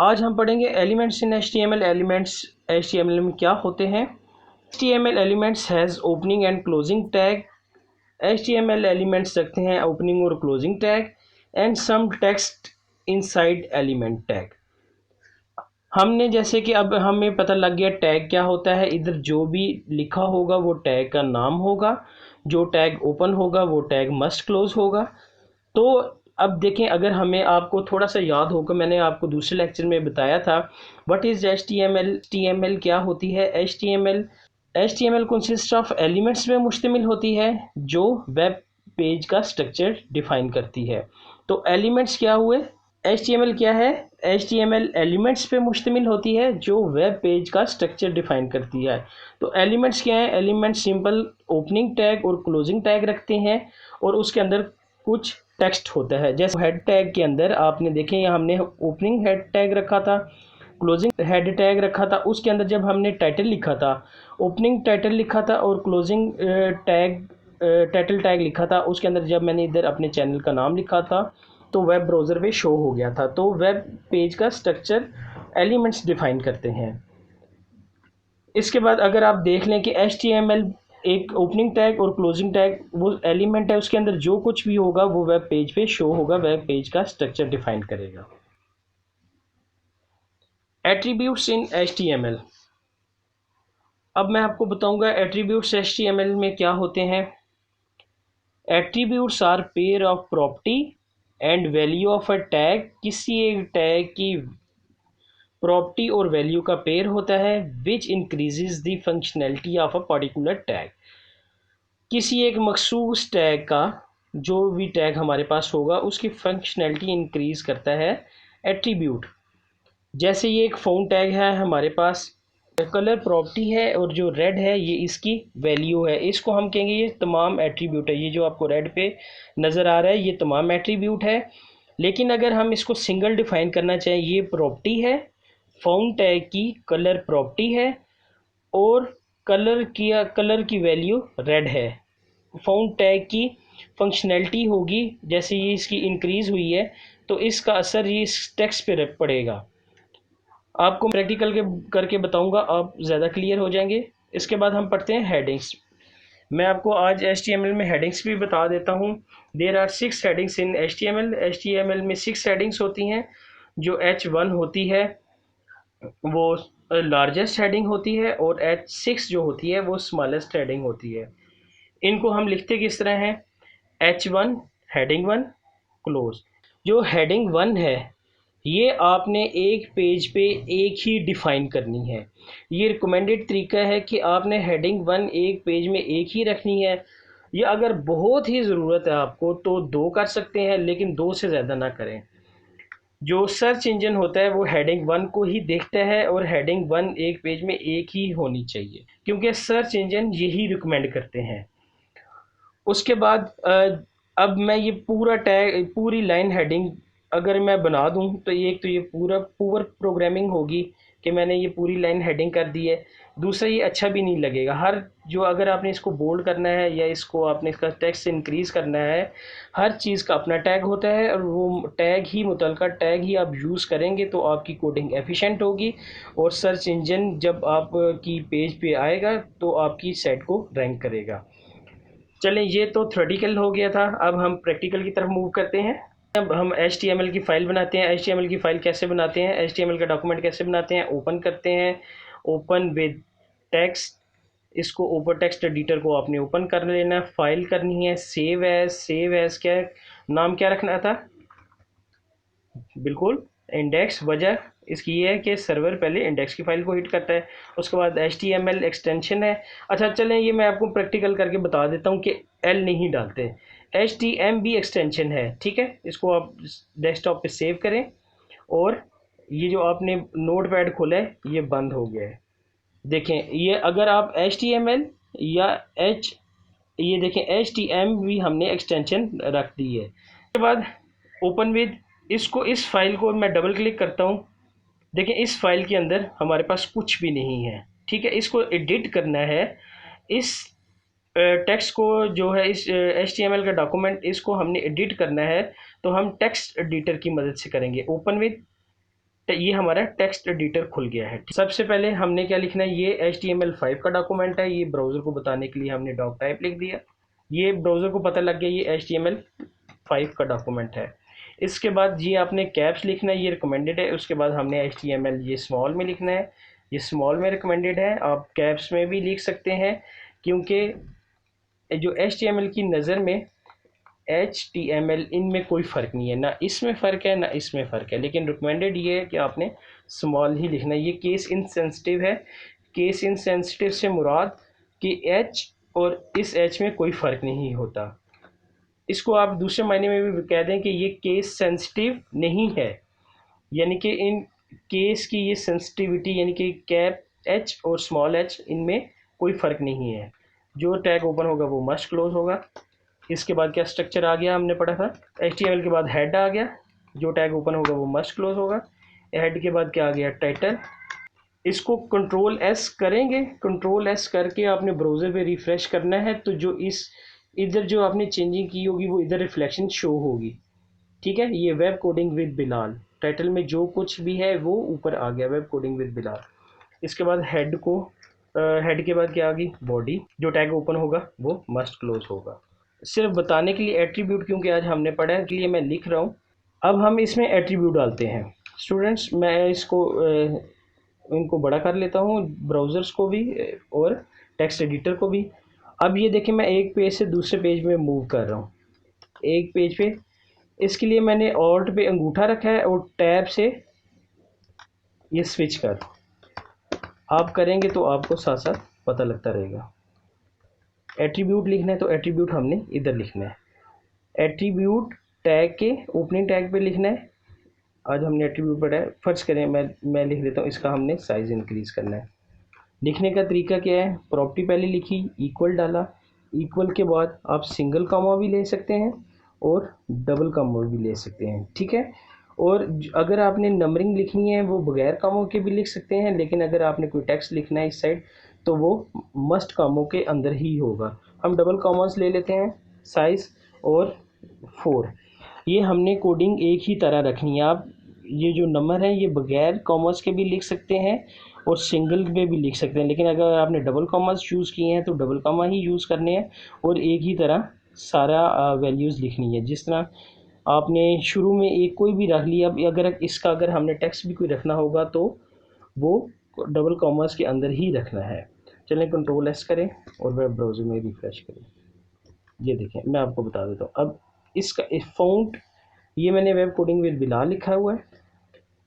आज हम पढ़ेंगे elements in HTML। Elements HTML में क्या होते हैं। HTML elements has opening and closing tag. HTML elements रखते हैं ओपनिंग और closing tag and some text inside element tag. हमने जैसे कि अब हमें पता लग गया टैग क्या होता है। इधर जो भी लिखा होगा वो टैग का नाम होगा, जो टैग ओपन होगा वो टैग मस्ट क्लोज होगा। तो अब देखें, अगर हमें आपको थोड़ा सा याद होगा, मैंने आपको दूसरे लेक्चर में बताया था व्हाट इज़ HTML। HTML क्या होती है। HTML कंसिस्ट ऑफ एलिमेंट्स में मुश्तमिल होती है जो वेब पेज का स्ट्रक्चर डिफाइन करती है। तो एलिमेंट्स क्या हुए, HTML क्या है। HTML एलिमेंट्स पे मुश्तमिल होती है जो वेब पेज का स्ट्रक्चर डिफाइन करती है। तो एलिमेंट्स क्या है, एलिमेंट्स सिंपल ओपनिंग टैग और क्लोजिंग टैग रखते हैं और उसके अंदर कुछ टेक्स्ट होता है। जैसे हेड टैग के अंदर आपने देखे यहाँ हमने ओपनिंग हेड टैग रखा था, क्लोजिंग हेड टैग रखा था। उसके अंदर जब हमने टाइटल लिखा था, ओपनिंग टाइटल लिखा था और क्लोजिंग टैग टाइटल टैग लिखा था, उसके अंदर जब मैंने इधर अपने चैनल का नाम लिखा था तो वेब ब्राउज़र पे शो हो गया था। तो वेब पेज का स्ट्रक्चर एलिमेंट्स डिफाइन करते हैं। इसके बाद अगर आप देख लें कि HTML एक ओपनिंग टैग और क्लोजिंग टैग वो एलिमेंट है, उसके अंदर जो कुछ भी होगा वो वेब पेज पे शो होगा, वेब पेज का स्ट्रक्चर डिफाइन करेगा। एट्रीब्यूट्स इन HTML। अब मैं आपको बताऊंगा एट्रीब्यूट्स HTML में क्या होते हैं। Attributes are pair of property and value of a tag. किसी एक टैग की प्रॉपर्टी और वैल्यू का पेयर होता है विच increases the functionality of a particular tag. किसी एक मखसूस टैग का, जो भी टैग हमारे पास होगा उसकी फंक्शनैलिटी इंक्रीज करता है एट्रीब्यूट। जैसे ये एक फ़ॉन्ट टैग है हमारे पास, कलर प्रॉपर्टी है और जो रेड है ये इसकी वैल्यू है। इसको हम कहेंगे ये तमाम एट्रीब्यूट है। ये जो आपको रेड पे नज़र आ रहा है ये तमाम एट्रीब्यूट है। लेकिन अगर हम इसको सिंगल डिफाइन करना चाहें, ये प्रॉपर्टी है, फ़ॉन्ट टैग की कलर प्रॉपर्टी है और कलर की वैल्यू रेड है। फ़ॉन्ट टैग की फंक्शनैलिटी होगी, जैसे ये इसकी इंक्रीज़ हुई है तो इसका असर ये इस टेक्स्ट पे पड़ेगा। आपको प्रैक्टिकल के करके बताऊंगा, आप ज़्यादा क्लियर हो जाएंगे। इसके बाद हम पढ़ते हैं हेडिंग्स। मैं आपको आज HTML में हेडिंग्स भी बता देता हूँ। There are 6 headings in HTML। HTML में 6 हेडिंग्स होती हैं। जो H1 होती है वो लार्जेस्ट हेडिंग होती है और H6 जो होती है वो स्मॉलेस्ट हेडिंग होती है। इनको हम लिखते किस तरह हैं, H1 हेडिंग 1 क्लोज। जो हेडिंग 1 है ये आपने एक पेज पे एक ही डिफ़ाइन करनी है। ये रिकमेंडेड तरीका है कि आपने हेडिंग 1 एक पेज में एक ही रखनी है। ये अगर बहुत ही ज़रूरत है आपको तो 2 कर सकते हैं, लेकिन 2 से ज़्यादा ना करें। जो सर्च इंजन होता है वो हेडिंग 1 को ही देखता है और हेडिंग 1 एक पेज में एक ही होनी चाहिए, क्योंकि सर्च इंजन यही रिकमेंड करते हैं। उसके बाद अब मैं ये पूरा टैग पूरी लाइन हेडिंग अगर मैं बना दूं तो एक तो ये पूरा पुअर प्रोग्रामिंग होगी कि मैंने ये पूरी लाइन हेडिंग कर दी है। दूसरा ये अच्छा भी नहीं लगेगा। हर जो अगर आपने इसको बोल्ड करना है या इसको आपने इसका टेक्स्ट इंक्रीज़ करना है, हर चीज़ का अपना टैग होता है और वो टैग ही मुतलका टैग ही आप यूज़ करेंगे तो आपकी कोडिंग एफिशिएंट होगी और सर्च इंजन जब आपकी पेज पे आएगा तो आपकी साइट को रैंक करेगा। चलें, ये तो थ्योरेटिकल हो गया था। अब हम प्रैक्टिकल की तरफ मूव करते हैं। अब हम HTML की फ़ाइल बनाते हैं। HTML की फ़ाइल कैसे बनाते हैं, HTML का डॉक्यूमेंट कैसे बनाते हैं, ओपन करते हैं। ओपन विद टेक्स्ट, इसको ओपन टेक्स्ट एडिटर को आपने ओपन कर लेना है। फाइल करनी है सेव एज क्या है, नाम क्या रखना था, बिल्कुल इंडेक्स। वजह इसकी ये है कि सर्वर पहले इंडेक्स की फ़ाइल को हिट करता है। उसके बाद HTML एक्सटेंशन है। अच्छा चलें, ये मैं आपको प्रैक्टिकल करके बता देता हूँ कि L नहीं डालते, HTMB एक्सटेंशन है। ठीक है, इसको आप डेस्कटॉप पे सेव करें और ये जो आपने नोट पैड खोला है ये बंद हो गया है। देखें ये अगर आप HTML या ये देखें HTM भी हमने एक्सटेंशन रख दी है। उसके बाद ओपन विद, इसको इस फाइल को मैं डबल क्लिक करता हूँ। देखें इस फाइल के अंदर हमारे पास कुछ भी नहीं है। ठीक है, इसको एडिट करना है। इस टेक्स्ट को जो है इस HTML का डॉक्यूमेंट इसको हमने एडिट करना है तो हम टेक्स्ट एडिटर की मदद से करेंगे। ओपन विद ये हमारा टेक्स्ट एडिटर खुल गया है। सबसे पहले हमने क्या लिखना है, ये HTML5 का डॉक्यूमेंट है, ये ब्राउज़र को बताने के लिए हमने डॉक टाइप लिख दिया। ये ब्राउज़र को पता लग गया ये HTML5 का डॉक्यूमेंट है। इसके बाद ये आपने कैप्स लिखना है, ये रिकमेंडेड है। उसके बाद हमने HTML ये स्मॉल में लिखना है, ये स्मॉल में रिकमेंडेड है। आप कैप्स में भी लिख सकते हैं, क्योंकि जो HTML की नज़र में HTML इनमें कोई फ़र्क नहीं है, ना इसमें फ़र्क है ना इसमें फ़र्क है, लेकिन रिकमेंडेड ये है कि आपने स्मॉल ही लिखना है। ये केस इनसेंसिटिव है। केस इनसेंसिटिव से मुराद कि H और इस H में कोई फ़र्क नहीं होता। इसको आप दूसरे मायने में भी कह दें कि ये केस सेंसिटिव नहीं है, यानी कि इन केस की ये सेंसिटिविटी, यानी कि कैप H और स्मॉल h इनमें कोई फ़र्क नहीं है। जो टैग ओपन होगा वो मस्ट क्लोज होगा। इसके बाद क्या स्ट्रक्चर आ गया, हमने पढ़ा था HTML के बाद हेड आ गया, जो टैग ओपन होगा वो मस्ट क्लोज होगा। हेड के बाद क्या आ गया, टाइटल। इसको कंट्रोल S करेंगे, कंट्रोल S करके आपने ब्राउज़र पे रिफ़्रेश करना है, तो जो इस इधर जो आपने चेंजिंग की होगी वो इधर रिफ्लेक्शन शो होगी। ठीक है, ये web coding with Bilal, title में जो कुछ भी है वो ऊपर आ गया, वेब कोडिंग विद बिलाल। इसके बाद हेड को हेड के बाद क्या आ गई, बॉडी। जो टैग ओपन होगा वो मस्ट क्लोज होगा। सिर्फ बताने के लिए एट्रीब्यूट, क्योंकि आज हमने पढ़ा है, के लिए मैं लिख रहा हूँ। अब हम इसमें एट्रीब्यूट डालते हैं। स्टूडेंट्स, मैं इसको इनको बड़ा कर लेता हूँ, ब्राउज़र्स को भी और टेक्स्ट एडिटर को भी। अब ये देखें, मैं एक पेज से दूसरे पेज में मूव कर रहा हूँ, एक पेज पे। इसके लिए मैंने ऑल्ट पे अंगूठा रखा है और टैब से ये स्विच कर, आप करेंगे तो आपको साथ साथ पता लगता रहेगा। एट्रीब्यूट लिखना है तो एट्रीब्यूट हमने इधर लिखना है, एट्रीब्यूट टैग के ओपनिंग टैग पे लिखना है। आज हमने एट्रीब्यूट पढ़ा है। फर्ज करें मैं लिख देता हूँ, इसका हमने साइज़ इंक्रीज़ करना है। लिखने का तरीका क्या है, प्रॉपर्टी पहले लिखी, इक्वल डाला, इक्वल के बाद आप सिंगल कॉमा भी ले सकते हैं और डबल कॉमा भी ले सकते हैं। ठीक है, और अगर आपने नंबरिंग लिखनी है वो बगैर कामों के भी लिख सकते हैं, लेकिन अगर आपने कोई टेक्स्ट लिखना है इस साइड तो वो मस्ट कामों के अंदर ही होगा। हम डबल कॉमास ले लेते हैं, साइज़ और 4। ये हमने कोडिंग एक ही तरह रखनी है। आप ये जो नंबर है ये बगैर कॉमास के भी लिख सकते हैं और सिंगल में भी लिख सकते हैं, लेकिन अगर आपने डबल कॉमास यूज़ किए हैं तो डबल कॉमा ही यूज़ करने हैं और एक ही तरह सारा वैल्यूज़ लिखनी है। जिस तरह आपने शुरू में एक कोई भी रख लिया, अगर हमने टेक्स्ट भी कोई रखना होगा तो वो डबल कॉमास के अंदर ही रखना है। चलें कंट्रोल S करें और वेब ब्राउज़र में रिफ़्रेश करें। ये देखें, मैं आपको बता देता हूँ। अब इसका फ़ॉन्ट, ये मैंने वेब कोडिंग विद बिलाल लिखा हुआ है।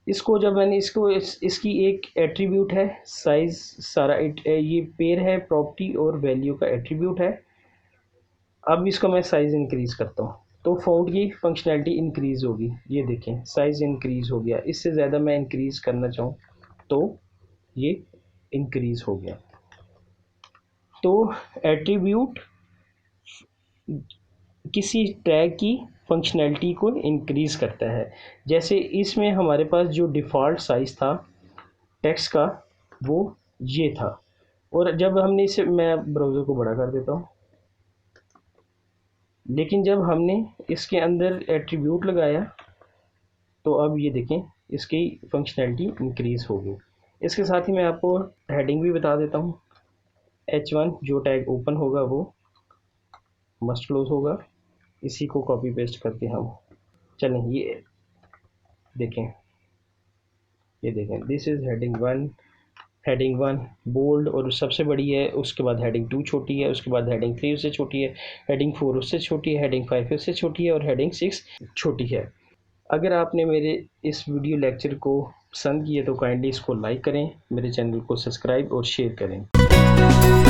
इसको जब मैंने इसकी एक एट्रीब्यूट है साइज़, सारा ये पेयर है, प्रॉपर्टी और वैल्यू का एट्रीब्यूट है। अब इसको मैं साइज़ इंक्रीज़ करता हूँ तो फ़ॉन्ट की फंक्शनैलिटी इंक्रीज़ होगी। ये देखें, साइज़ इंक्रीज़ हो गया। इससे ज़्यादा मैं इंक्रीज़ करना चाहूँ तो ये इंक्रीज़ हो गया। तो एट्रीब्यूट किसी टैग की फंक्शनैलिटी को इंक्रीज़ करता है। जैसे इसमें हमारे पास जो डिफ़ॉल्ट साइज़ था टेक्स्ट का वो ये था, और जब हमने इसे, मैं ब्राउज़र को बड़ा कर देता हूँ, लेकिन जब हमने इसके अंदर एट्रीब्यूट लगाया तो अब ये देखें इसकी फंक्शनैलिटी इंक्रीज़ हो गई। इसके साथ ही मैं आपको हेडिंग भी बता देता हूँ। H1 जो टैग ओपन होगा वो मस्ट क्लोज होगा। इसी को कॉपी पेस्ट करके हम चलें, ये देखें, ये देखें, दिस इज़ हेडिंग 1 बोल्ड और सबसे बड़ी है। उसके बाद हेडिंग 2 छोटी है, उसके बाद हेडिंग 3 उससे छोटी है, हेडिंग 4 उससे छोटी है, हेडिंग 5 उससे छोटी है और हेडिंग 6 छोटी है। अगर आपने मेरे इस वीडियो लेक्चर को पसंद किया तो काइंडली इसको लाइक करें, मेरे चैनल को सब्सक्राइब और शेयर करें।